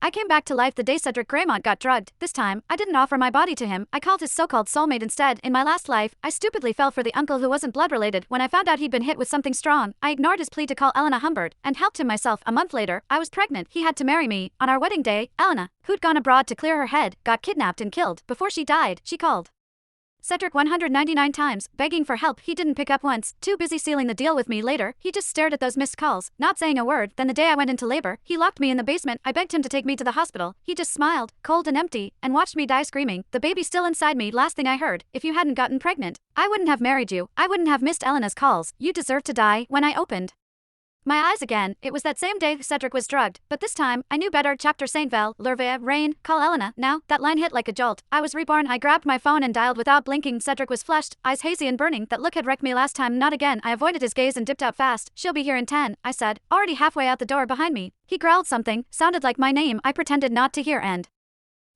I came back to life the day Cedric Greymont got drugged. This time, I didn't offer my body to him. I called his so-called soulmate instead. In my last life, I stupidly fell for the uncle who wasn't blood-related. When I found out he'd been hit with something strong, I ignored his plea to call Elena Humbert and helped him myself. A month later, I was pregnant. He had to marry me. On our wedding day, Elena, who'd gone abroad to clear her head, got kidnapped and killed. Before she died, she called Cedric 199 times, begging for help. He didn't pick up once. Too busy sealing the deal with me later, he just stared at those missed calls, not saying a word. Then the day I went into labor, he locked me in the basement. I begged him to take me to the hospital. He just smiled, cold and empty, and watched me die screaming. The baby still inside me. Last thing I heard, if you hadn't gotten pregnant, I wouldn't have married you. I wouldn't have missed Elena's calls. You deserve to die. When I opened my eyes again, it was that same day Cedric was drugged, but this time, I knew better. Chapter Saint Vel, Lervea, Rain, call Elena, now. That line hit like a jolt. I was reborn. I grabbed my phone and dialed without blinking. Cedric was flushed, eyes hazy and burning. That look had wrecked me last time. Not again. I avoided his gaze and dipped out fast. She'll be here in 10, I said, already halfway out the door behind me. He growled something, sounded like my name. I pretended not to hear and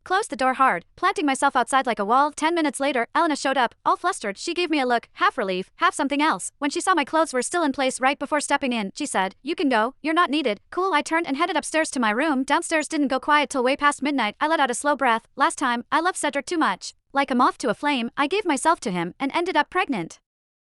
closed the door hard, planting myself outside like a wall. 10 minutes later, Elena showed up, all flustered. She gave me a look, half relief, half something else. When she saw my clothes were still in place right before stepping in, she said, "You can go, you're not needed." Cool. I turned and headed upstairs to my room. Downstairs didn't go quiet till way past midnight. I let out a slow breath. Last time, I loved Cedric too much. Like a moth to a flame, I gave myself to him and ended up pregnant.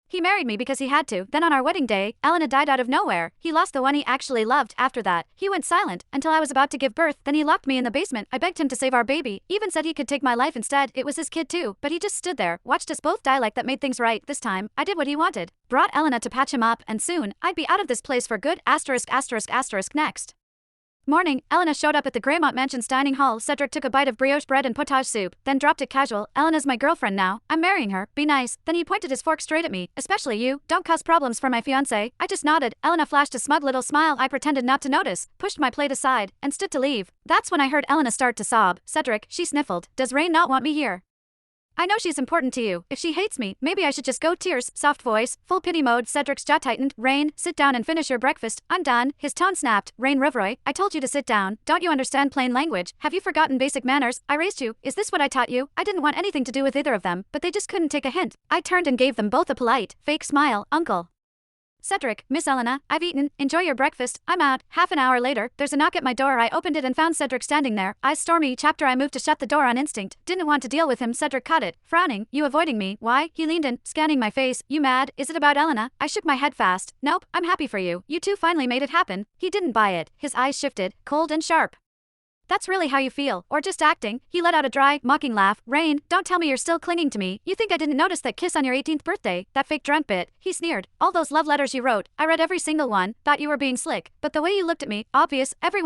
He married me because he had to. Then on our wedding day, Elena died out of nowhere. He lost the one he actually loved. After that, he went silent until I was about to give birth. Then he locked me in the basement. I begged him to save our baby, even said he could take my life instead. It was his kid too, but he just stood there, watched us both die. Like that made things right. This time, I did what he wanted. Brought Elena to patch him up, and soon, I'd be out of this place for good. *****. Next morning, Elena showed up at the Greymont Mansion's dining hall. Cedric took a bite of brioche bread and potage soup, then dropped it casual. "Elena's my girlfriend now. I'm marrying her. Be nice." Then he pointed his fork straight at me. "Especially you. Don't cause problems for my fiancé." I just nodded. Elena flashed a smug little smile. I pretended not to notice, pushed my plate aside, and stood to leave. That's when I heard Elena start to sob. "Cedric," she sniffled. "Does Rain not want me here? I know she's important to you. If she hates me, maybe I should just go." Tears, soft voice, full pity mode. Cedric's jaw tightened. "Rain, sit down and finish your breakfast. I'm done." His tone snapped. "Rain Rivroy, I told you to sit down. Don't you understand plain language? Have you forgotten basic manners? I raised you. Is this what I taught you?" I didn't want anything to do with either of them, but they just couldn't take a hint. I turned and gave them both a polite, fake smile. "Uncle Cedric, Miss Elena, I've eaten. Enjoy your breakfast. I'm out." Half an hour later, there's a knock at my door. I opened it and found Cedric standing there, eyes stormy. Chapter I moved to shut the door on instinct. Didn't want to deal with him. Cedric caught it, frowning. "You avoiding me? Why?" He leaned in, scanning my face. "You mad? Is it about Elena?" I shook my head fast. "Nope, I'm happy for you. You two finally made it happen." He didn't buy it. His eyes shifted, cold and sharp. "That's really how you feel, or just acting?" He let out a dry, mocking laugh. "Rain, don't tell me you're still clinging to me. You think I didn't notice that kiss on your 18th birthday, that fake drunk bit?" He sneered. "All those love letters you wrote, I read every single one, thought you were being slick, but the way you looked at me, obvious, everyone